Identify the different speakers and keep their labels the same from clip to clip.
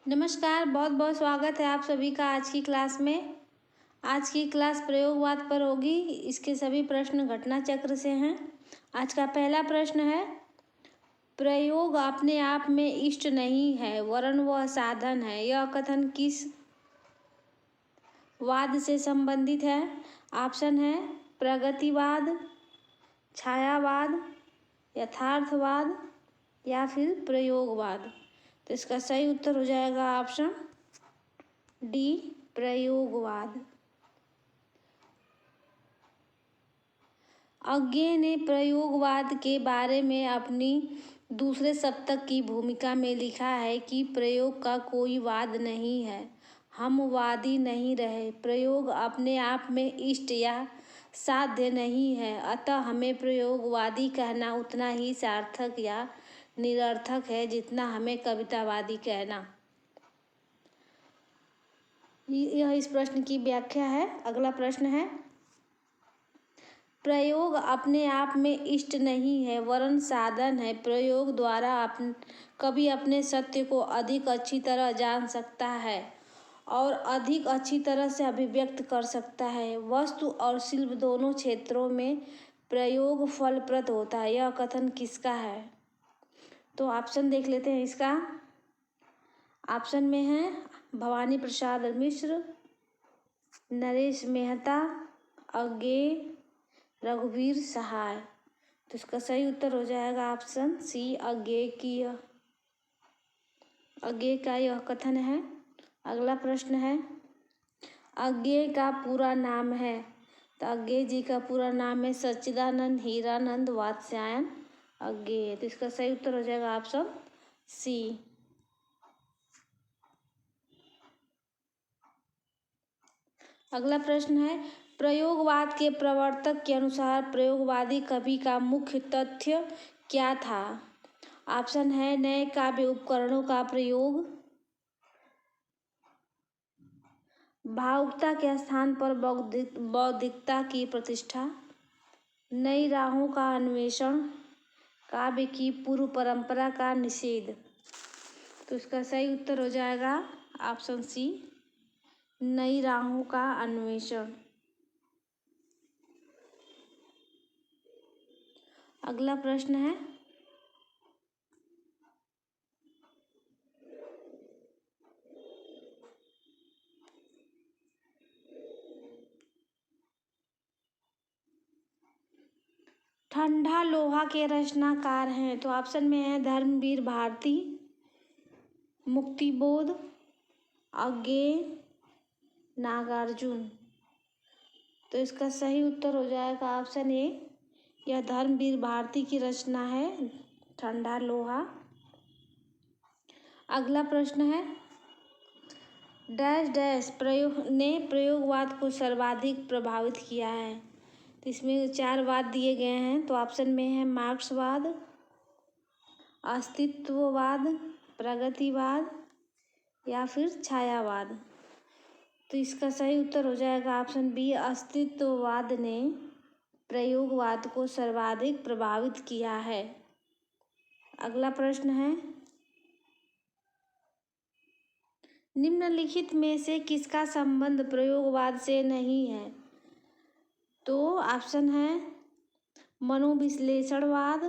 Speaker 1: नमस्कार, बहुत बहुत स्वागत है आप सभी का आज की क्लास में। आज की क्लास प्रयोगवाद पर होगी। इसके सभी प्रश्न घटना चक्र से हैं। आज का पहला प्रश्न है, प्रयोग अपने आप में इष्ट नहीं है वरन वह साधन है। यह कथन किस वाद से संबंधित है? ऑप्शन है प्रगतिवाद, छायावाद, यथार्थवाद या फिर प्रयोगवाद। तो इसका सही उत्तर हो जाएगा ऑप्शन डी, प्रयोगवाद। अज्ञे ने प्रयोगवाद के बारे में अपनी दूसरे सप्तक की भूमिका में लिखा है कि प्रयोग का कोई वाद नहीं है, हम वादी नहीं रहे। प्रयोग अपने आप में इष्ट या साध्य नहीं है, अतः हमें प्रयोगवादी कहना उतना ही सार्थक या निरर्थक है जितना हमें कवितावादी कहना। यह इस प्रश्न की व्याख्या है। अगला प्रश्न है, प्रयोग अपने आप में इष्ट नहीं है वरन साधन है। प्रयोग द्वारा कभी अपने सत्य को अधिक अच्छी तरह जान सकता है और अधिक अच्छी तरह से अभिव्यक्त कर सकता है। वस्तु और शिल्प दोनों क्षेत्रों में प्रयोग फलप्रद होता है। यह कथन किसका है? तो ऑप्शन देख लेते हैं इसका। ऑप्शन में है भवानी प्रसाद मिश्र, नरेश मेहता, अज्ञे, रघुवीर सहाय। तो इसका सही उत्तर हो जाएगा ऑप्शन सी, अज्ञे का यह कथन है। अगला प्रश्न है, अज्ञे का पूरा नाम है। तो अज्ञे जी का पूरा नाम है सच्चिदानंद हीरानंद वात्स्यायन अज्ञे। तो इसका सही उत्तर हो जाएगा ऑप्शन सी। अगला प्रश्न है, प्रयोगवाद के प्रवर्तक के अनुसार प्रयोगवादी कवि का मुख्य तथ्य क्या था? ऑप्शन है नए काव्य उपकरणों का प्रयोग, भावुकता के स्थान पर बौद्धिकता की प्रतिष्ठा, नई राहों का अन्वेषण, काव्य की पूर्व परंपरा का निषेध। तो इसका सही उत्तर हो जाएगा ऑप्शन सी, नई राहों का अन्वेषण। अगला प्रश्न है, ठंडा लोहा के रचनाकार हैं। तो ऑप्शन में है धर्मवीर भारती, मुक्तिबोध, अज्ञे, नागार्जुन। तो इसका सही उत्तर हो जाएगा ऑप्शन ए, यह धर्मवीर भारती की रचना है ठंडा लोहा। अगला प्रश्न है, डैश डैश प्रयोगवाद को सर्वाधिक प्रभावित किया है। तो इसमें 4 वाद दिए गए हैं। तो ऑप्शन में है मार्क्सवाद, अस्तित्ववाद, प्रगतिवाद या फिर छायावाद। तो इसका सही उत्तर हो जाएगा ऑप्शन बी, अस्तित्ववाद ने प्रयोगवाद को सर्वाधिक प्रभावित किया है। अगला प्रश्न है, निम्नलिखित में से किसका संबंध प्रयोगवाद से नहीं है? तो ऑप्शन है मनोविश्लेषणवाद,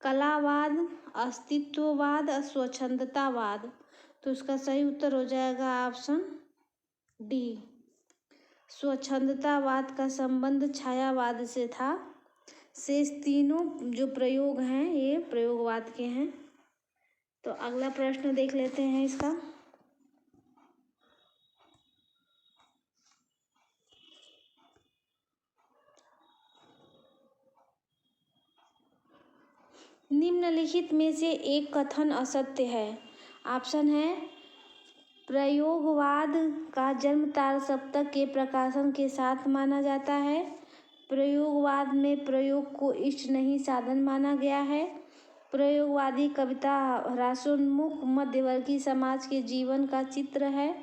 Speaker 1: कलावाद, अस्तित्ववाद, स्वच्छंदतावाद। तो इसका सही उत्तर हो जाएगा ऑप्शन डी, स्वच्छंदतावाद का संबंध छायावाद से था। शेष तीनों जो प्रयोग हैं ये प्रयोगवाद के हैं। तो अगला प्रश्न देख लेते हैं इसका। निम्नलिखित में से एक कथन असत्य है। ऑप्शन है प्रयोगवाद का जन्म तार सप्तक के प्रकाशन के साथ माना जाता है। प्रयोगवाद में प्रयोग को इष्ट नहीं साधन माना गया है। प्रयोगवादी कविता ह्रासोन्मुख मध्यवर्गीय समाज के जीवन का चित्र है।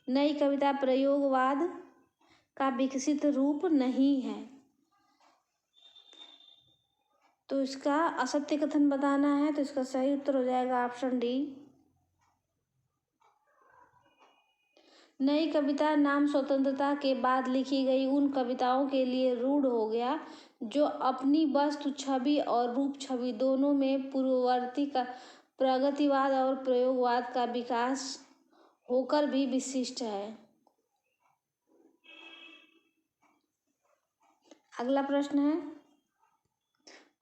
Speaker 1: नई कविता प्रयोगवाद का विकसित रूप नहीं है। तो इसका असत्य कथन बताना है। तो इसका सही उत्तर हो जाएगा ऑप्शन डी, नई कविता नाम स्वतंत्रता के बाद लिखी गई उन कविताओं के लिए रूढ़ हो गया जो अपनी वस्तु छवि और रूप छवि दोनों में पूर्ववर्ती का प्रगतिवाद और प्रयोगवाद का विकास होकर भी विशिष्ट है। अगला प्रश्न है,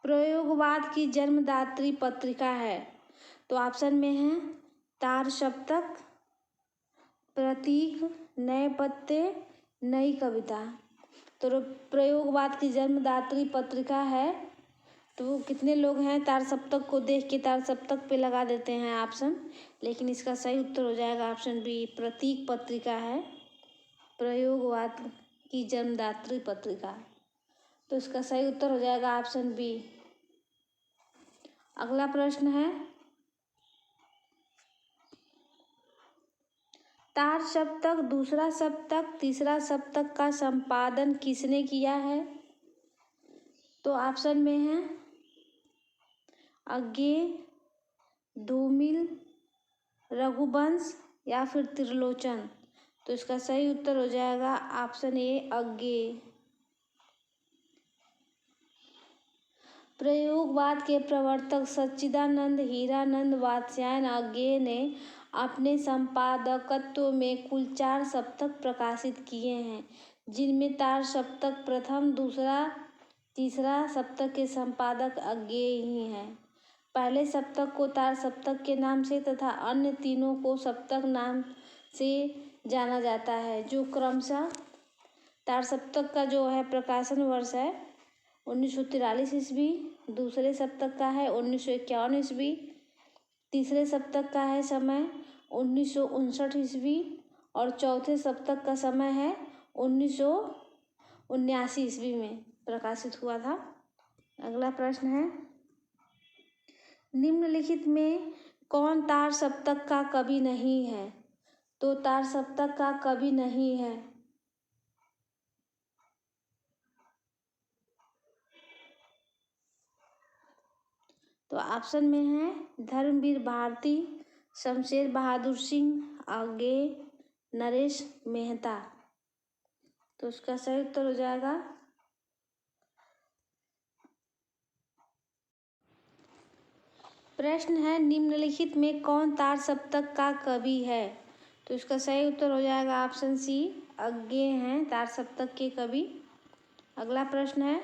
Speaker 1: प्रयोगवाद की जन्मदात्री पत्रिका है। तो ऑप्शन में है तार सप्तक, प्रतीक, नए पत्ते, नई कविता। तो प्रयोगवाद की जन्मदात्री पत्रिका है, तो वो कितने लोग हैं तार सप्तक को देख के तार सप्तक पे लगा देते हैं ऑप्शन, लेकिन इसका सही उत्तर हो जाएगा ऑप्शन बी, प्रतीक पत्रिका है प्रयोगवाद की जन्मदात्री पत्रिका। तो इसका सही उत्तर हो जाएगा ऑप्शन बी। अगला प्रश्न है, तार सप्तक, दूसरा सप्तक, तीसरा सप्तक का संपादन किसने किया है? तो ऑप्शन में है अज्ञेय, धूमिल, रघुवंश या फिर त्रिलोचन। तो इसका सही उत्तर हो जाएगा ऑप्शन ए, अज्ञेय। प्रयोगवाद के प्रवर्तक सच्चिदानंद हीरानंद वात्स्यायन अज्ञेय ने अपने संपादकत्व में कुल 4 सप्तक प्रकाशित किए हैं, जिनमें तार सप्तक प्रथम, दूसरा, तीसरा सप्तक के संपादक अज्ञेय ही हैं। पहले सप्तक को तार सप्तक के नाम से तथा अन्य तीनों को सप्तक नाम से जाना जाता है, जो क्रमशः तार सप्तक का जो है प्रकाशन वर्ष है 1943 ईस्वी, दूसरे सप्तक का है 1951 ईस्वी, तीसरे सप्तक का है समय 1959 ईस्वी और चौथे सप्तक का समय है 1979 ईस्वी में प्रकाशित हुआ था। अगला प्रश्न है, निम्नलिखित में कौन तार सप्तक का कवि नहीं है? तो तार सप्तक का कवि नहीं है तो ऑप्शन में है धर्मवीर भारती, शमशेर बहादुर सिंह, अज्ञेय, नरेश मेहता। तो उसका सही उत्तर हो जाएगा प्रश्न है, निम्नलिखित में कौन तार सप्तक का कवि है? तो इसका सही उत्तर हो जाएगा ऑप्शन सी, अज्ञेय हैं तार सप्तक के कवि। अगला प्रश्न है,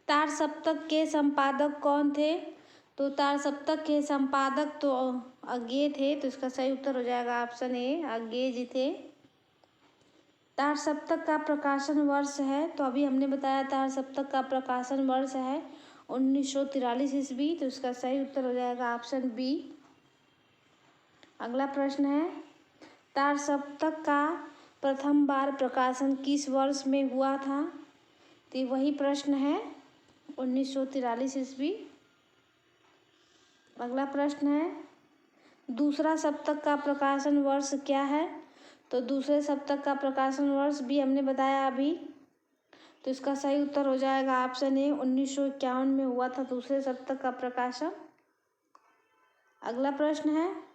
Speaker 1: तार सप्तक के संपादक कौन थे? तो तार सप्तक के संपादक तो अज्ञेय थे, तो इसका सही उत्तर हो जाएगा ऑप्शन ए, अज्ञेय जी थे। तार सप्तक का प्रकाशन वर्ष है, तो अभी हमने बताया तार सप्तक का प्रकाशन वर्ष है 1943 ईस्वी, तो इसका सही उत्तर हो जाएगा ऑप्शन बी। अगला प्रश्न है, तार सप्तक का प्रथम बार प्रकाशन किस वर्ष में हुआ था? तो वही प्रश्न है 1943 ईस्वी। अगला प्रश्न है, दूसरा सप्तक का प्रकाशन वर्ष क्या है? तो दूसरे सप्तक का प्रकाशन वर्ष भी हमने बताया अभी, तो इसका सही उत्तर हो जाएगा ऑप्शन ए, 1951 में हुआ था दूसरे सप्तक का प्रकाशन। अगला प्रश्न है,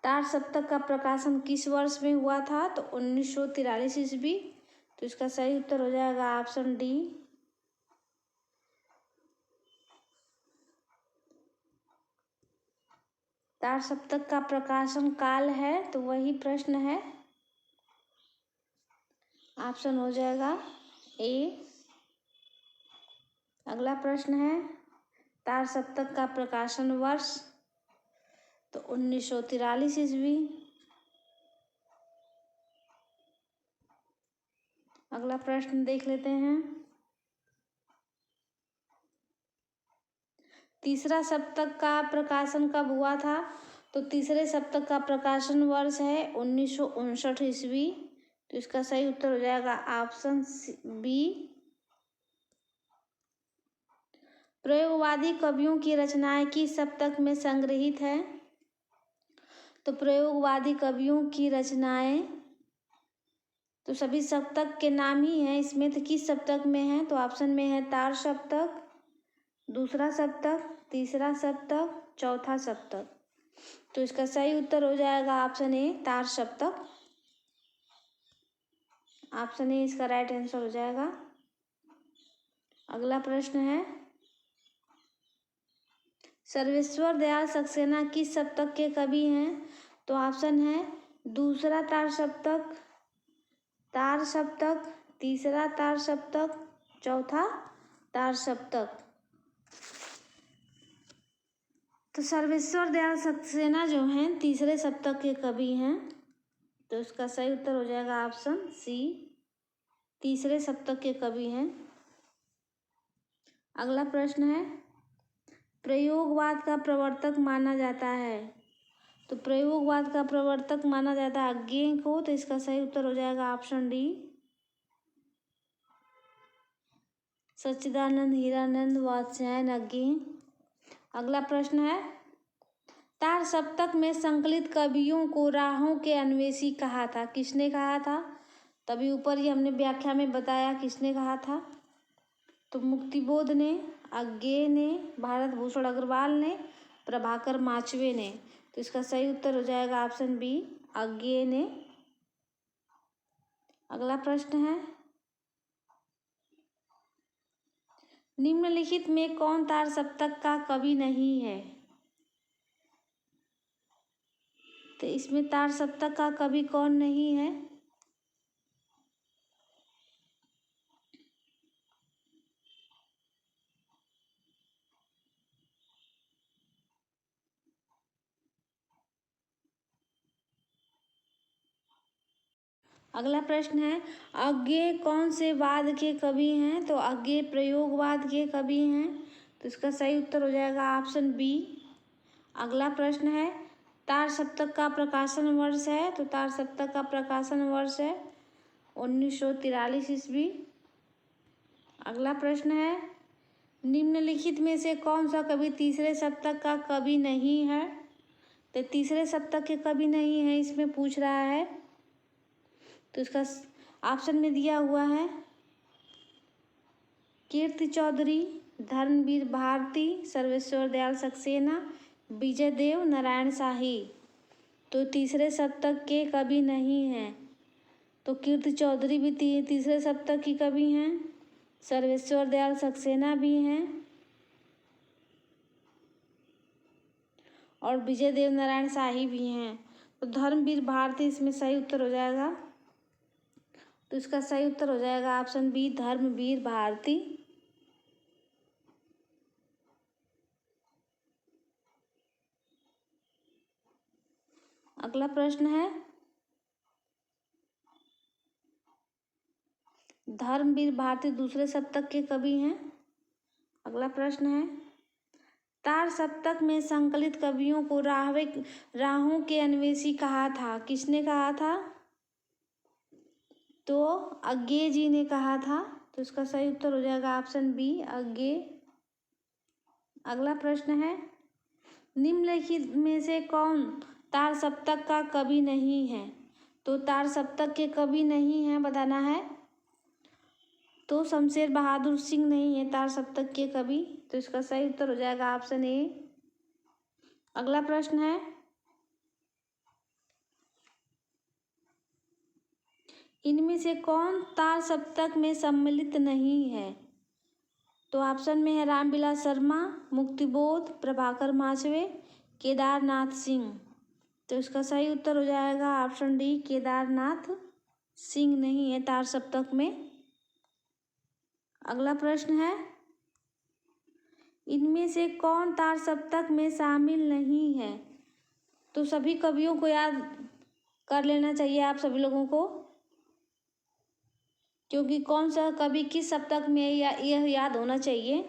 Speaker 1: तार सप्तक का प्रकाशन किस वर्ष में हुआ था? तो 1943 ईस्वी, तो इसका सही उत्तर हो जाएगा ऑप्शन डी। तार सप्तक का प्रकाशन काल है, तो वही प्रश्न है, ऑप्शन हो जाएगा ए। अगला प्रश्न है, तार सप्तक का प्रकाशन वर्ष, तो 1943 ईस्वी। अगला प्रश्न देख लेते हैं, तीसरा सप्तक का प्रकाशन कब हुआ था? तो तीसरे सप्तक का प्रकाशन वर्ष है 1959 ईस्वी, तो इसका सही उत्तर हो जाएगा ऑप्शन बी। प्रयोगवादी कवियों की रचनाएं किस सप्तक में संग्रहित है? तो प्रयोगवादी कवियों की रचनाएं तो सभी सप्तक के नाम ही हैं इसमें, तो किस सप्तक में है? तो ऑप्शन में है तार सप्तक, दूसरा सप्तक, तीसरा सप्तक, चौथा सप्तक। तो इसका सही उत्तर हो जाएगा ऑप्शन ए, तार सप्तक। ऑप्शन ए इसका राइट आंसर हो जाएगा। अगला प्रश्न है, सर्वेश्वर दयाल सक्सेना किस सप्तक के कवि हैं? तो ऑप्शन है दूसरा तार सप्तक, तार सप्तक, तीसरा तार सप्तक, चौथा तार सप्तक। तो सर्वेश्वर दयाल सक्सेना जो हैं तीसरे सप्तक के कवि हैं। तो इसका सही उत्तर हो जाएगा ऑप्शन सी, तीसरे सप्तक के कवि हैं। अगला प्रश्न है, प्रयोगवाद का प्रवर्तक माना जाता है। तो प्रयोगवाद का प्रवर्तक माना जाता है अज्ञेय को। तो इसका सही उत्तर हो जाएगा ऑप्शन डी, सच्चिदानंद हीरानंद वात्स्यायन अज्ञेय। अगला प्रश्न है, तार सप्तक में संकलित कवियों को राहों के अन्वेषी कहा था। किसने कहा था? तभी ऊपर ही हमने व्याख्या में बताया किसने कहा था। तो मुक्तिबोध ने, अज्ञेय ने, भारत भूषण अग्रवाल ने, प्रभाकर माचवे ने। तो इसका सही उत्तर हो जाएगा ऑप्शन बी, अज्ञेय ने। अगला प्रश्न है, निम्नलिखित में कौन तार सप्तक का कवि नहीं है? तो इसमें तार सप्तक का कवि कौन नहीं है? अगला प्रश्न है, अज्ञेय कौन से वाद के कवि हैं? तो अज्ञेय प्रयोगवाद के कवि हैं। तो इसका सही उत्तर हो जाएगा ऑप्शन बी। अगला प्रश्न है, तार सप्तक का प्रकाशन वर्ष है। तो तार सप्तक का प्रकाशन वर्ष है 1943 ईस्वी। अगला प्रश्न है, निम्नलिखित में से कौन सा कवि तीसरे सप्तक का कवि नहीं है? तो तीसरे सप्तक के कवि नहीं है इसमें पूछ रहा है। तो इसका ऑप्शन में दिया हुआ है कीर्ति चौधरी, धर्मवीर भारती, सर्वेश्वर दयाल सक्सेना, विजय देव नारायण शाही। तो तीसरे सप्तक के कवि नहीं हैं। तो कीर्ति चौधरी भी तीसरे सप्तक की कवि हैं, सर्वेश्वर दयाल सक्सेना भी हैं और विजय देव नारायण शाही भी हैं। तो धर्मवीर भारती इसमें सही उत्तर हो जाएगा। तो इसका सही उत्तर हो जाएगा ऑप्शन बी, धर्मवीर भारती। अगला प्रश्न है, धर्मवीर भारती दूसरे सप्तक के कवि हैं। अगला प्रश्न है, तार सप्तक में संकलित कवियों को राहों के अन्वेषी कहा था। किसने कहा था? तो अज्ञेय जी ने कहा था। तो इसका सही उत्तर हो जाएगा ऑप्शन बी, अज्ञेय। अगला प्रश्न है, निम्नलिखित में से कौन तार सप्तक का कवि नहीं है? तो तार सप्तक के कवि नहीं है बताना है। तो शमशेर बहादुर सिंह नहीं है तार सप्तक के कवि। तो इसका सही उत्तर हो जाएगा ऑप्शन ए। अगला प्रश्न है, इनमें से कौन तार सप्तक में सम्मिलित नहीं है? तो ऑप्शन में है रामविलास शर्मा, मुक्तिबोध, प्रभाकर माचवे, केदारनाथ सिंह। तो इसका सही उत्तर हो जाएगा ऑप्शन डी, केदारनाथ सिंह नहीं है तार सप्तक में। अगला प्रश्न है, इनमें से कौन तार सप्तक में शामिल नहीं है? तो सभी कवियों को याद कर लेना चाहिए आप सभी लोगों को, क्योंकि कौन सा कवि किस सप्तक में यह याद होना चाहिए।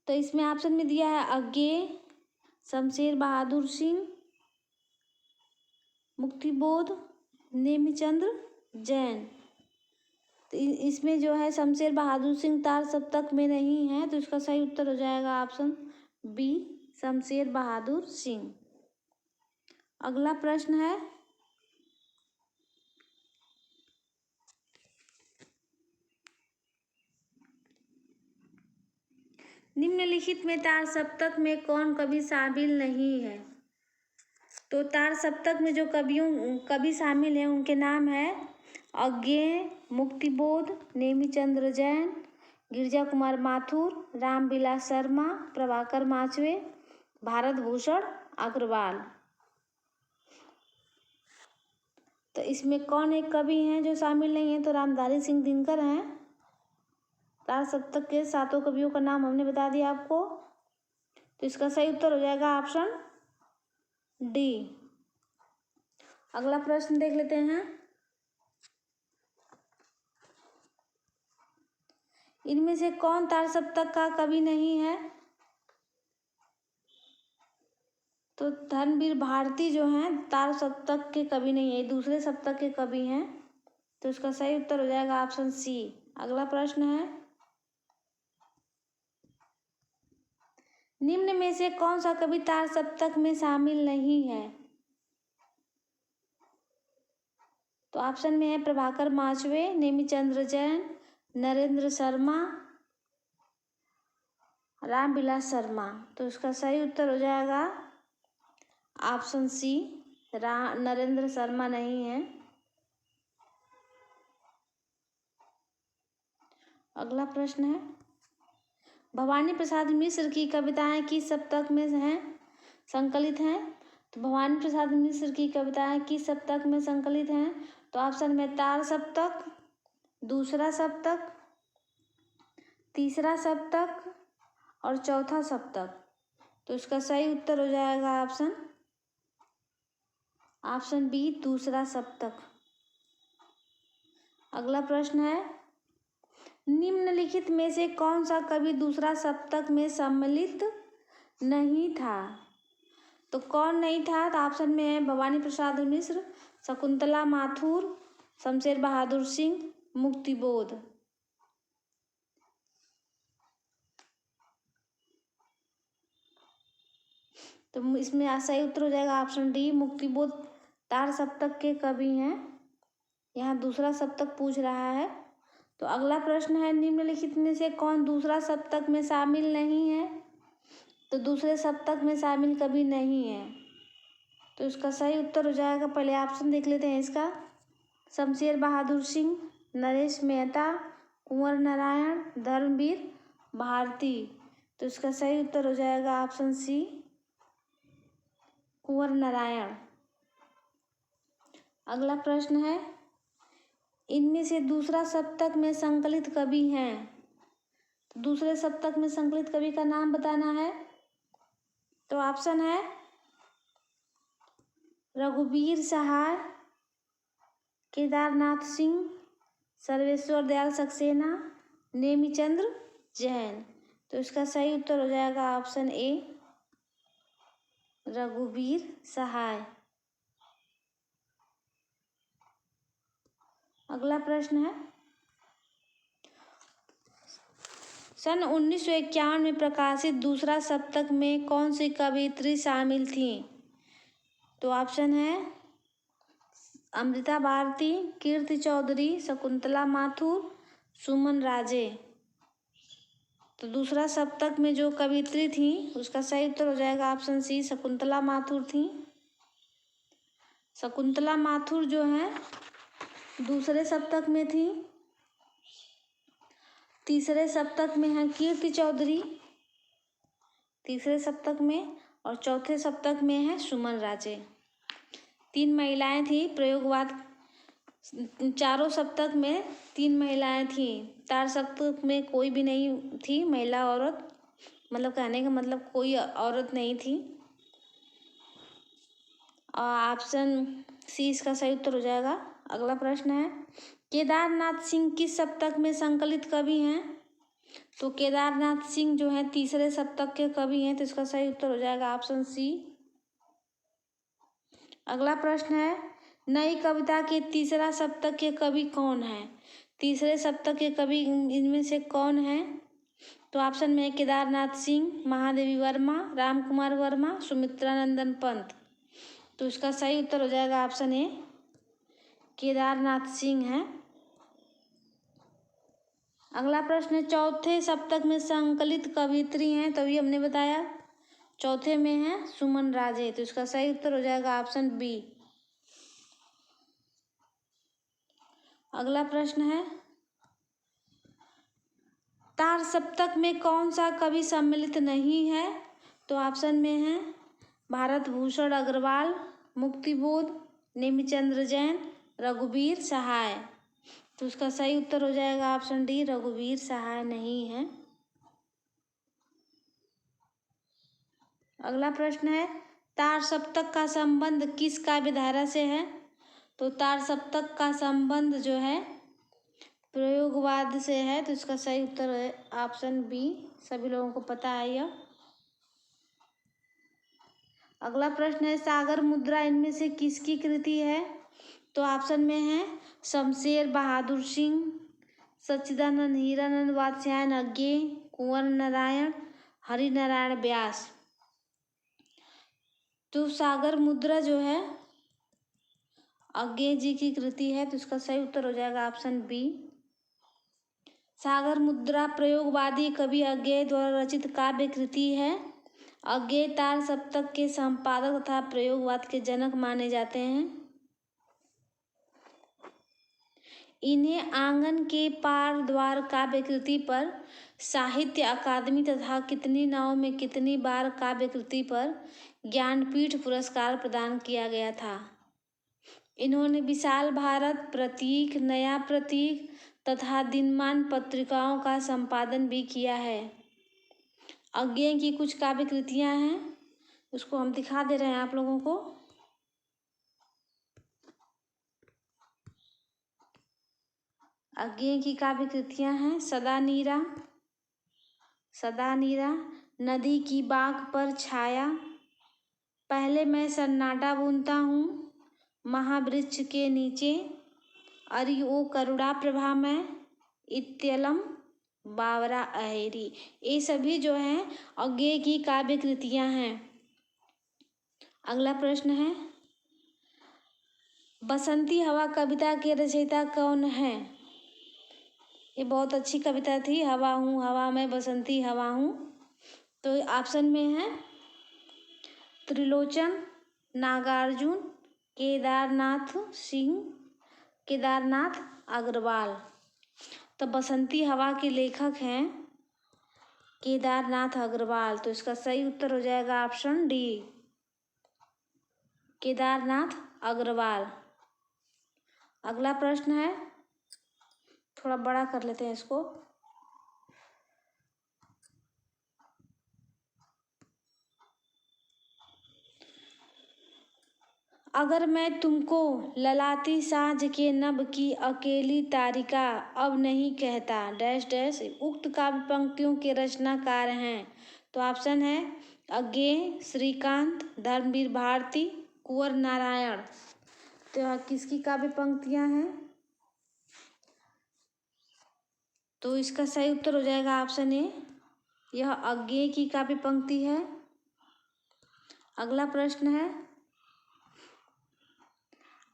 Speaker 1: तो इसमें ऑप्शन में दिया है अज्ञेय, शमशेर बहादुर सिंह, मुक्तिबोध, नेमिचंद्र जैन। तो इसमें जो है शमशेर बहादुर सिंह तार सप्तक में नहीं है। तो इसका सही उत्तर हो जाएगा ऑप्शन बी, शमशेर बहादुर सिंह। अगला प्रश्न है, निम्नलिखित में तार सप्तक में कौन कवि शामिल नहीं है? तो तार सप्तक में जो कवि शामिल हैं उनके नाम है अज्ञेय, मुक्तिबोध, नेमिचंद्र जैन, गिरिजा कुमार माथुर, रामविलास शर्मा, प्रभाकर माचवे, भारत भूषण अग्रवाल। तो इसमें कौन एक कवि हैं जो शामिल नहीं है? तो रामधारी सिंह दिनकर हैं। तार सप्तक के 7 कवियों का नाम हमने बता दिया आपको। तो इसका सही उत्तर हो जाएगा ऑप्शन डी। अगला प्रश्न देख लेते हैं। इनमें से कौन तार सप्तक का कवि नहीं है? तो धर्मवीर भारती जो हैं तार सप्तक के कवि नहीं है, दूसरे सप्तक के कवि हैं। तो इसका सही उत्तर हो जाएगा ऑप्शन सी। अगला प्रश्न है, निम्न में से कौन सा कवि तार सप्तक में शामिल नहीं है? तो ऑप्शन में है प्रभाकर माचवे, नेमिचंद्र जैन, नरेंद्र शर्मा, रामविलास शर्मा। तो इसका सही उत्तर हो जाएगा ऑप्शन सी, नरेंद्र शर्मा नहीं है। अगला प्रश्न है, भवानी प्रसाद मिश्र की कविताएं किस सप्तक में हैं संकलित हैं? तो भवानी प्रसाद मिश्र की कविताएं किस सप्तक में संकलित हैं? तो ऑप्शन में तार सप्तक, दूसरा सप्तक, तीसरा सप्तक और चौथा सप्तक। तो इसका सही उत्तर हो जाएगा ऑप्शन बी, दूसरा सप्तक। अगला प्रश्न है, निम्नलिखित में से कौन सा कवि दूसरा सप्तक में सम्मिलित नहीं था? तो कौन नहीं था? तो ऑप्शन में है भवानी प्रसाद मिश्र, शकुंतला माथुर, शमशेर बहादुर सिंह, मुक्तिबोध। तो इसमें सही उत्तर हो जाएगा ऑप्शन डी, मुक्तिबोध तार सप्तक के कवि हैं। यहाँ दूसरा सप्तक पूछ रहा है। तो अगला प्रश्न है, निम्नलिखित में से कौन दूसरा सप्तक में शामिल नहीं है? तो दूसरे सप्तक में शामिल कवि नहीं है। तो इसका सही उत्तर हो जाएगा, पहले ऑप्शन देख लेते हैं इसका, शमशेर बहादुर सिंह, नरेश मेहता, कुंवर नारायण, धर्मवीर भारती। तो इसका सही उत्तर हो जाएगा ऑप्शन सी, कुंवर नारायण। अगला प्रश्न है, इनमें से दूसरा सप्तक में संकलित कवि हैं। दूसरे सप्तक में संकलित कवि का नाम बताना है। तो ऑप्शन है रघुवीर सहाय, केदारनाथ सिंह, सर्वेश्वर दयाल सक्सेना, नेमिचंद्र जैन। तो इसका सही उत्तर हो जाएगा ऑप्शन ए, रघुवीर सहाय। अगला प्रश्न है, सन 1951 में प्रकाशित दूसरा सप्तक में कौन सी कवयित्री शामिल थी? तो ऑप्शन है अमृता भारती, कीर्ति चौधरी, शकुंतला माथुर, सुमन राजे। तो दूसरा सप्तक में जो कवयित्री थी उसका सही उत्तर हो जाएगा ऑप्शन सी, शकुंतला माथुर थी। शकुंतला माथुर जो है दूसरे सप्तक में थी। तीसरे सप्तक में है कीर्ति चौधरी तीसरे सप्तक में, और चौथे सप्तक में है सुमन राजे। 3 महिलाएं थी प्रयोगवाद, चारों सप्तक में 3 महिलाएं थी। तार सप्तक में कोई भी नहीं थी महिला औरत, मतलब कहने का मतलब कोई औरत नहीं थी। और ऑप्शन सी इसका सही उत्तर हो जाएगा। अगला प्रश्न है, केदारनाथ सिंह किस सप्तक में संकलित कवि हैं? तो केदारनाथ सिंह जो है तीसरे सप्तक के कवि हैं। तो इसका सही उत्तर हो जाएगा ऑप्शन सी। अगला प्रश्न है, नई कविता के तीसरा सप्तक के कवि कौन है? तीसरे सप्तक के कवि इनमें से कौन है? तो ऑप्शन में है केदारनाथ सिंह, महादेवी वर्मा, राम कुमार वर्मा, सुमित्रानंदन पंत। तो इसका सही उत्तर हो जाएगा ऑप्शन ए, केदारनाथ सिंह है। अगला प्रश्न है, चौथे सप्तक में संकलित कवियत्री हैं, तो ये हमने बताया चौथे में है सुमन राजे, तो इसका सही उत्तर हो जाएगा ऑप्शन बी। अगला प्रश्न है, तार सप्तक में कौन सा कवि सम्मिलित नहीं है, तो ऑप्शन में है भारत भूषण अग्रवाल, मुक्तिबोध, नेमिचंद्र जैन, रघुवीर सहाय, तो उसका सही उत्तर हो जाएगा ऑप्शन डी, रघुवीर सहाय नहीं है। अगला प्रश्न है, तार सप्तक का संबंध किस काव्यधारा से है, तो तार सप्तक का संबंध जो है प्रयोगवाद से है, तो इसका सही उत्तर है ऑप्शन बी, सभी लोगों को पता है यह। अगला प्रश्न है, सागर मुद्रा इनमें से किसकी कृति है, तो ऑप्शन में है शमशेर बहादुर सिंह, सच्चिदानंद हीरानंद वात्स्यायन अज्ञे, कुंवर नारायण, हरिनारायण व्यास, तो सागर मुद्रा जो है अज्ञे जी की कृति है, तो इसका सही उत्तर हो जाएगा ऑप्शन बी। सागर मुद्रा प्रयोगवादी कवि अज्ञे द्वारा रचित काव्य कृति है। अज्ञे तार सप्तक के संपादक तथा प्रयोगवाद के जनक माने जाते हैं। इन्हें आंगन के पार द्वार काव्य कृति पर साहित्य अकादमी तथा कितनी नाव में कितनी बार काव्य कृति पर ज्ञानपीठ पुरस्कार प्रदान किया गया था। इन्होंने विशाल भारत, प्रतीक, नया प्रतीक तथा दिनमान पत्रिकाओं का संपादन भी किया है। अज्ञे की कुछ काव्य कृतियाँ हैं, उसको हम दिखा दे रहे हैं आप लोगों को। अज्ञे की काव्य कृतियाँ हैं, सदा नीरा, सदा नीरा, नदी की बाग पर छाया, पहले मैं सन्नाटा बुनता हूँ, महावृक्ष के नीचे, अरि ओ करुणा प्रभा में, इत्यलम बावरा अहेरी, ये सभी जो हैं अज्ञे की काव्य कृतियाँ हैं। अगला प्रश्न है, बसंती हवा कविता के रचयिता कौन है, ये बहुत अच्छी कविता थी, हवा हूँ हवा में बसंती हवा हूँ, तो ऑप्शन में है त्रिलोचन, नागार्जुन, केदारनाथ सिंह, केदारनाथ अग्रवाल, तो बसंती हवा के लेखक हैं केदारनाथ अग्रवाल, तो इसका सही उत्तर हो जाएगा ऑप्शन डी, केदारनाथ अग्रवाल। अगला प्रश्न है, थोड़ा बड़ा कर लेते हैं इसको। अगर मैं तुमको ललाती साँझ के नभ की अकेली तारिका अब नहीं कहता डैश डैश उक्त काव्य पंक्तियों के रचनाकार हैं, तो ऑप्शन है अज्ञे, श्रीकांत, धर्मवीर भारती, कुंवर नारायण, तो यह किसकी काव्य पंक्तियां हैं, तो इसका सही उत्तर हो जाएगा ऑप्शन ए, यह अज्ञे की काव्य पंक्ति है। अगला प्रश्न है,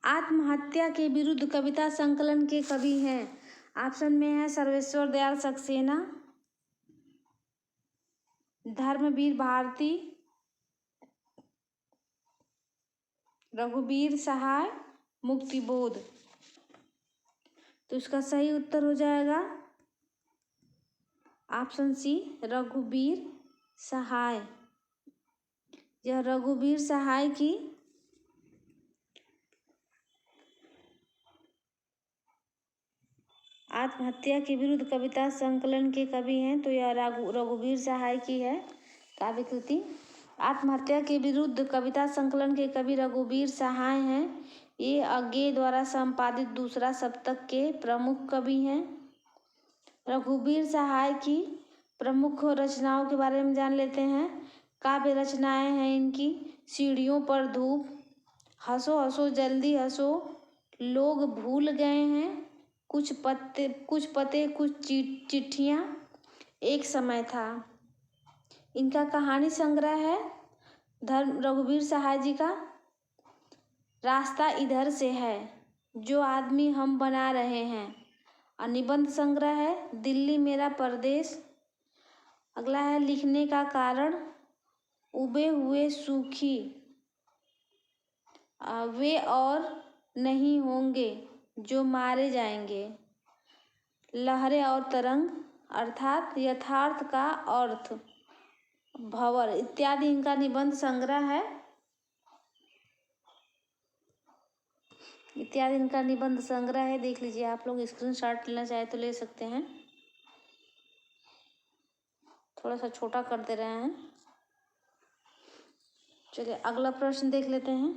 Speaker 1: आत्महत्या के विरुद्ध कविता संकलन के कवि हैं, ऑप्शन में है सर्वेश्वर दयाल सक्सेना, धर्मवीर भारती, रघुवीर सहाय, मुक्तिबोध, तो इसका सही उत्तर हो जाएगा ऑप्शन सी, रघुवीर सहाय। यह रघुवीर सहाय की आत्महत्या के विरुद्ध कविता संकलन के कवि हैं, तो यह रघुवीर सहाय की है काव्य कृति। आत्महत्या के विरुद्ध कविता संकलन के कवि रघुवीर सहाय हैं। ये अज्ञे द्वारा संपादित दूसरा सप्तक के प्रमुख कवि हैं। रघुवीर सहाय की प्रमुख रचनाओं के बारे में जान लेते हैं। काव्य रचनाएं हैं इनकी सीढ़ियों पर धूप, हंसो हंसो जल्दी हंसो, लोग भूल गए हैं, कुछ पते कुछ चिट्ठियाँ, एक समय था। इनका कहानी संग्रह है रघुवीर सहाय जी का रास्ता इधर से है, जो आदमी हम बना रहे हैं, और निबंध संग्रह है दिल्ली मेरा परदेश। अगला है लिखने का कारण, उबे हुए सूखी वे और नहीं होंगे जो मारे जाएंगे। लहरें और तरंग अर्थात यथार्थ का अर्थ, भंवर इत्यादि इनका निबंध संग्रह है। इत्यादि इनका निबंध संग्रह है। देख लीजिए, आप लोग स्क्रीनशॉट लेना चाहे तो ले सकते हैं। थोड़ा सा छोटा कर दे रहे हैं। चलिए अगला प्रश्न देख लेते हैं।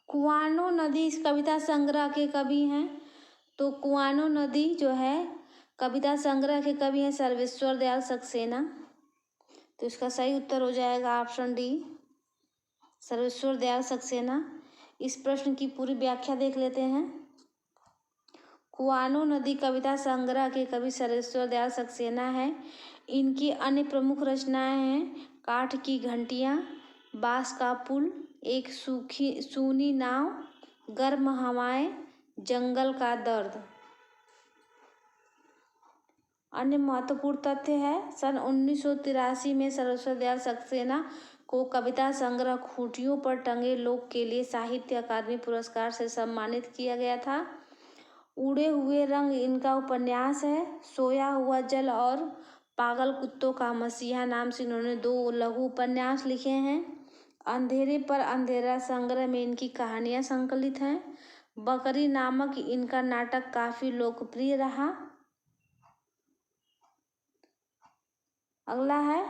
Speaker 1: कुआनो नदी इस कविता संग्रह के कवि हैं। तो कुआनो नदी जो है कविता संग्रह के कवि हैं सर्वेश्वर दयाल सक्सेना। तो इसका सही उत्तर हो जाएगा ऑप्शन डी, सर्वेश्वर दयाल सक्सेना। इस प्रश्न की पूरी व्याख्या देख लेते हैं। कुआनो नदी कविता संग्रह के कवि सर्वेश्वर दयाल सक्सेना है। इनकी अन्य प्रमुख रचनाएं हैं काठ की घंटियां, बांस का पुल, एक सूनी नाव, गर्म हवाएं, जंगल का दर्द। अन्य महत्वपूर्ण तथ्य है सन 1983 में सर्वेश्वर दयाल सक्सेना को कविता संग्रह खूंटियों पर टंगे लोग के लिए साहित्य अकादमी पुरस्कार से सम्मानित किया गया था। उड़े हुए रंग इनका उपन्यास है। सोया हुआ जल और पागल कुत्तों का मसीहा नाम से इन्होंने 2 लघु उपन्यास लिखे हैं। अंधेरे पर अंधेरा संग्रह में इनकी कहानियां संकलित हैं। बकरी नामक इनका नाटक काफी लोकप्रिय रहा। अगला है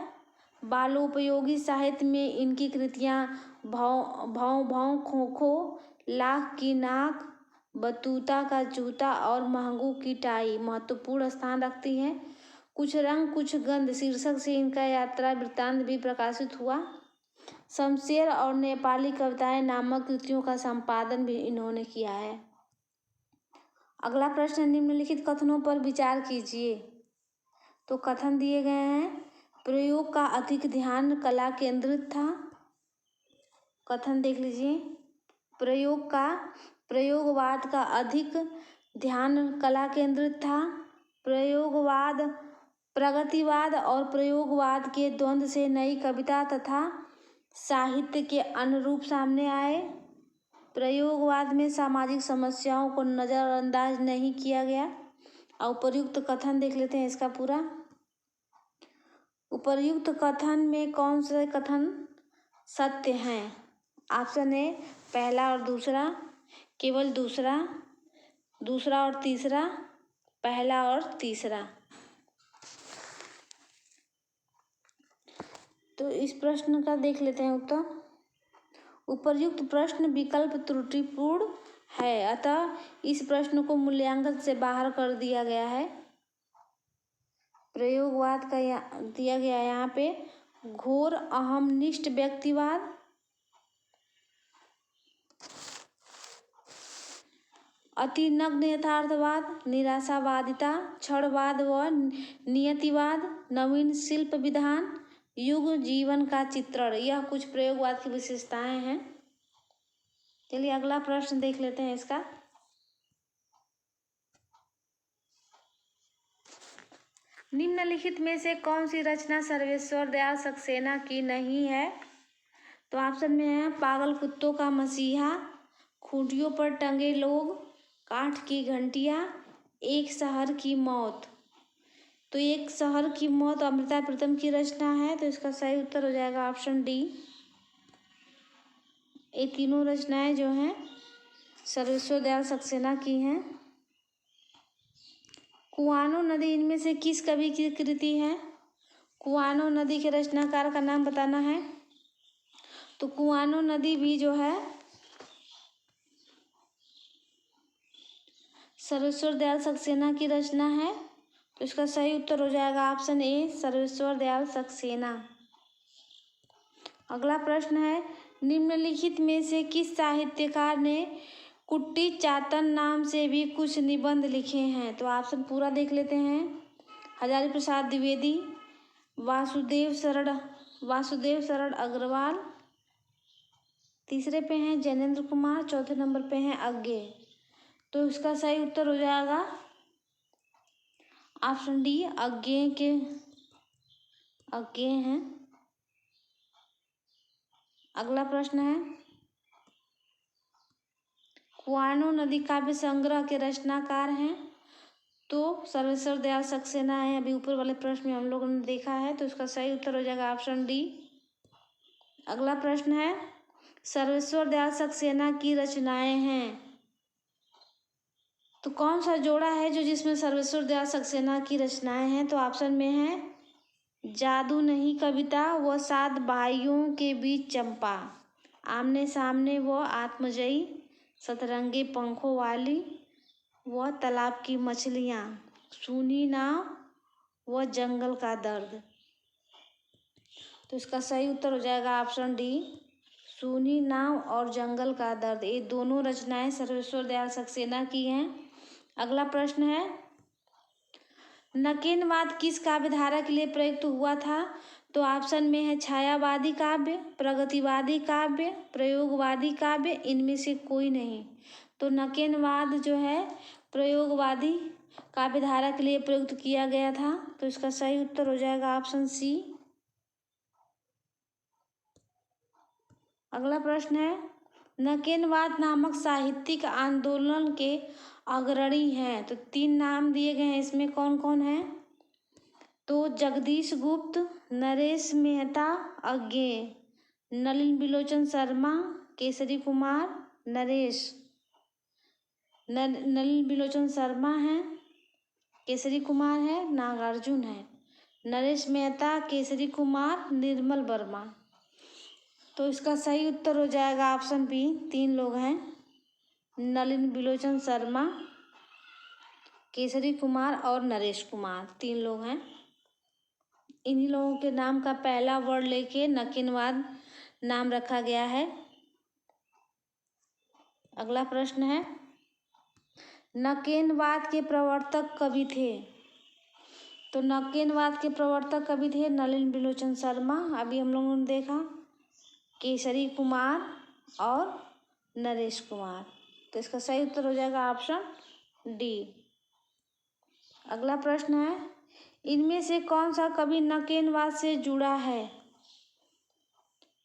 Speaker 1: बालोपयोगी साहित्य में इनकी कृतियां भौं भौं खो खो, लाख की नाक, बतूता का जूता और महंगू की टाई महत्वपूर्ण स्थान रखती हैं। कुछ रंग कुछ गंध शीर्षक से इनका यात्रा वृत्तांत भी प्रकाशित हुआ। शमशेर और नेपाली कविताएं नामक कृतियों का संपादन भी इन्होंने किया है। अगला प्रश्न, निम्नलिखित कथनों पर विचार कीजिए। तो कथन दिए गए हैं, प्रयोग का अधिक ध्यान कला केंद्रित था। कथन देख लीजिए, प्रयोगवाद का अधिक ध्यान कला केंद्रित था। प्रयोगवाद प्रगतिवाद और प्रयोगवाद के द्वंद्व से नई कविता तथा साहित्य के अनुरूप सामने आए। प्रयोगवाद में सामाजिक समस्याओं को नजरअंदाज नहीं किया गया। और उपर्युक्त कथन देख लेते हैं इसका पूरा। उपर्युक्त कथन में कौन से कथन सत्य हैं? ऑप्शन ए पहला और दूसरा, केवल दूसरा, दूसरा और तीसरा, पहला और तीसरा। तो इस प्रश्न का देख लेते हैं उत्तर। उपर्युक्त प्रश्न विकल्प त्रुटिपूर्ण है, अतः इस प्रश्न को मूल्यांकन से बाहर कर दिया गया है। प्रयोगवाद का दिया गया यहाँ पे घोर अहमनिष्ठ व्यक्तिवाद, अति नग्न यथार्थवाद, निराशावादिता, क्षणवाद व नियतिवाद, नवीन शिल्प विधान, युग जीवन का चित्रण, यह कुछ प्रयोगवाद की विशेषताएं हैं। चलिए अगला प्रश्न देख लेते हैं इसका। निम्नलिखित में से कौन सी रचना सर्वेश्वर दयाल सक्सेना की नहीं है? तो ऑप्शन में है पागल कुत्तों का मसीहा, खूंटियों पर टंगे लोग, काठ की घंटियां, एक शहर की मौत। तो एक शहर की मौत अमृता प्रीतम की रचना है। तो इसका सही उत्तर हो जाएगा ऑप्शन डी। ये तीनों रचनाएं जो हैं सर्वेश्वर दयाल सक्सेना की हैं। कुआनो नदी इनमें से किस कवि की कृति है? कुआनो नदी के रचनाकार का नाम बताना है। तो कुआनो नदी भी जो है सर्वेश्वर दयाल सक्सेना की रचना है। तो इसका सही उत्तर हो जाएगा ऑप्शन ए, सर्वेश्वर दयाल सक्सेना। अगला प्रश्न है, निम्नलिखित में से किस साहित्यकार ने कुट्टी चातन नाम से भी कुछ निबंध लिखे हैं? तो ऑप्शन पूरा देख लेते हैं। हजारी प्रसाद द्विवेदी, वासुदेव शरण अग्रवाल, तीसरे पे हैं जैनेन्द्र कुमार, चौथे नंबर पे हैं अज्ञे। तो इसका सही उत्तर हो जाएगा ऑप्शन डी, अज्ञेय हैं। अगला प्रश्न है, कुआनो नदी काव्य संग्रह के रचनाकार हैं? तो सर्वेश्वर दयाल सक्सेना है। अभी ऊपर वाले प्रश्न में हम लोगों ने देखा है, तो इसका सही उत्तर हो जाएगा ऑप्शन डी। अगला प्रश्न है, सर्वेश्वर दयाल सक्सेना की रचनाएं हैं, तो कौन सा जोड़ा है जो जिसमें सर्वेश्वर दयाल सक्सेना की रचनाएं हैं? तो ऑप्शन में है जादू नहीं कविता व 7 भाइयों के बीच चंपा, आमने सामने व आत्मजयी, सतरंगे पंखों वाली व तालाब की मछलियाँ, सूनी नाव व जंगल का दर्द। तो इसका सही उत्तर हो जाएगा ऑप्शन डी, सूनी नाव और जंगल का दर्द। ये दोनों रचनाएं सर्वेश्वर दयाल सक्सेना की हैं। अगला प्रश्न है, नकेनवाद किस काव्यधारा के लिए प्रयुक्त हुआ था? तो ऑप्शन में है छायावादी काव्य, प्रगतिवादी काव्य, प्रयोगवादी काव्य, इनमें से कोई नहीं। तो नकेनवाद जो है प्रयोगवादी काव्यधारा के लिए प्रयुक्त किया गया था। तो इसका सही उत्तर हो जाएगा ऑप्शन सी। अगला प्रश्न है, नकेनवाद नामक साहित्यिक आंदोलन के अग्रणी हैं? तो 3 नाम दिए गए हैं, इसमें कौन कौन है? तो जगदीश गुप्त, नरेश मेहता, अज्ञेय, नलिन बिलोचन शर्मा, केसरी कुमार, नलिन बिलोचन शर्मा है, केसरी कुमार है, नागार्जुन है, नरेश मेहता, केसरी कुमार, निर्मल वर्मा। तो इसका सही उत्तर हो जाएगा ऑप्शन बी, 3 लोग हैं, नलिन बिलोचन शर्मा, केसरी कुमार और नरेश कुमार, 3 लोग हैं। इन्हीं लोगों के नाम का पहला वर्ड लेके नकेनवाद नाम रखा गया है। अगला प्रश्न है, नकेनवाद के प्रवर्तक कवि थे? तो नकेनवाद के प्रवर्तक कवि थे नलिन बिलोचन शर्मा, अभी हम लोगों ने देखा, केसरी कुमार और नरेश कुमार। तो इसका सही उत्तर हो जाएगा ऑप्शन डी। अगला प्रश्न है, इनमें से कौन सा कवि नकेनवाद से जुड़ा है?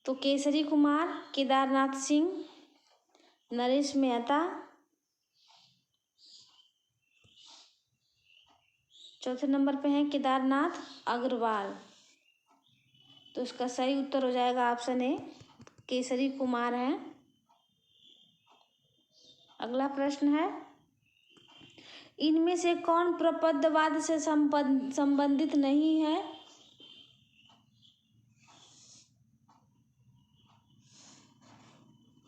Speaker 1: तो केसरी कुमार, केदारनाथ सिंह, नरेश मेहता, चौथे नंबर पे है केदारनाथ अग्रवाल। तो इसका सही उत्तर हो जाएगा ऑप्शन ए, केसरी कुमार है। अगला प्रश्न है, इनमें से कौन प्रपद्यवाद से संबंधित नहीं है?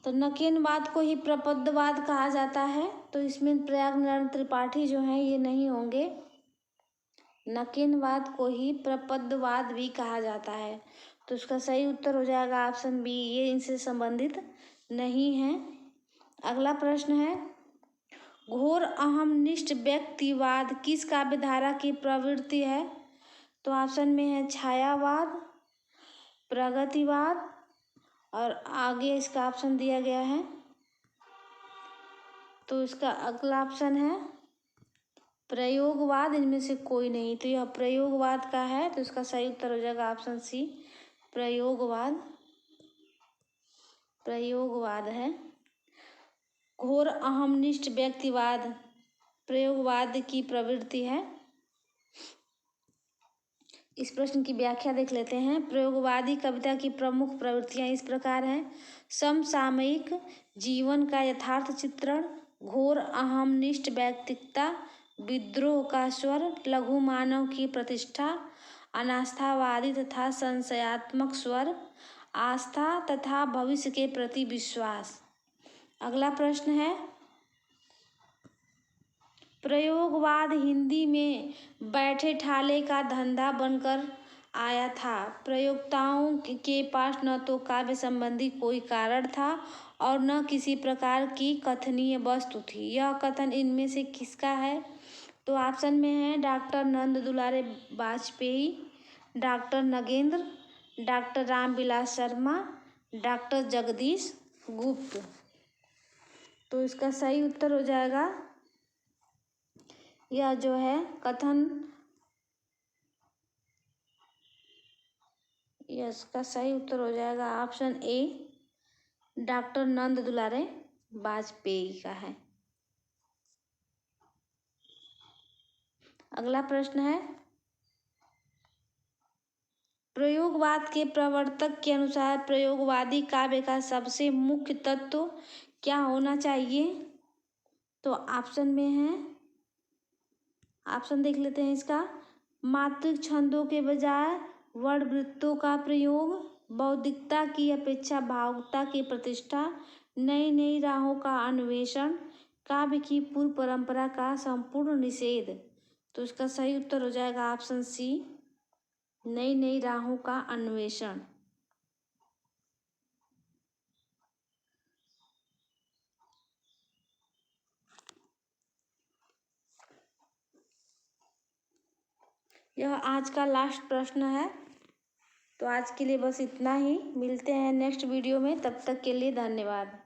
Speaker 1: तो नकेनवाद को ही प्रपद्यवाद कहा जाता है, तो इसमें प्रयागराज त्रिपाठी जो हैं ये नहीं होंगे। नकेनवाद को ही प्रपद्यवाद भी कहा जाता है। तो इसका सही उत्तर हो जाएगा ऑप्शन बी, ये इनसे संबंधित नहीं है। अगला प्रश्न है, घोर अहमनिष्ठ व्यक्तिवाद किस काव्यधारा की प्रवृत्ति है? तो ऑप्शन में है छायावाद, प्रगतिवाद और आगे इसका ऑप्शन दिया गया है। तो इसका अगला ऑप्शन है प्रयोगवाद, इनमें से कोई नहीं। तो यह प्रयोगवाद का है, तो इसका सही उत्तर हो जाएगा ऑप्शन सी, प्रयोगवाद है। घोर अहमनिष्ठ व्यक्तिवाद प्रयोगवाद की प्रवृत्ति है। इस प्रश्न की व्याख्या देख लेते हैं। प्रयोगवादी कविता की प्रमुख प्रवृत्तियां इस प्रकार हैं, समसामयिक जीवन का यथार्थ चित्रण, घोर अहमनिष्ठ व्यक्तिकता, विद्रोह का स्वर, लघु मानव की प्रतिष्ठा, अनास्थावादी तथा संशयात्मक स्वर, आस्था तथा भविष्य के प्रति विश्वास। अगला प्रश्न है, प्रयोगवाद हिंदी में बैठे ठाले का धंधा बनकर आया था। प्रयोक्ताओं के पास न तो काव्य संबंधी कोई कारण था और न किसी प्रकार की कथनीय वस्तु थी। यह कथन इनमें से किसका है? तो ऑप्शन में है डॉक्टर नंद दुलारे Vajpayee, doctor Nagendra, doctor Ramvilas Sharma, doctor Jagdish गुप्त। तो इसका सही उत्तर हो जाएगा यह जो है कथन, इसका सही उत्तर हो जाएगा ऑप्शन ए, डॉक्टर नंद दुलारे वाजपेयी का है। अगला प्रश्न है, प्रयोगवाद के प्रवर्तक के अनुसार प्रयोगवादी काव्य का सबसे मुख्य तत्व क्या होना चाहिए? तो ऑप्शन में है, ऑप्शन देख लेते हैं इसका, मात्रिक छंदों के बजाय वर्णवृत्तों का प्रयोग, बौद्धिकता की अपेक्षा भावुकता की प्रतिष्ठा, नई नई राहों का अन्वेषण, काव्य की पूर्व परंपरा का संपूर्ण निषेध। तो इसका सही उत्तर हो जाएगा ऑप्शन सी, नई नई राहों का अन्वेषण। यह आज का लास्ट प्रश्न है। तो आज के लिए बस इतना ही, मिलते हैं नेक्स्ट वीडियो में, तब तक के लिए धन्यवाद।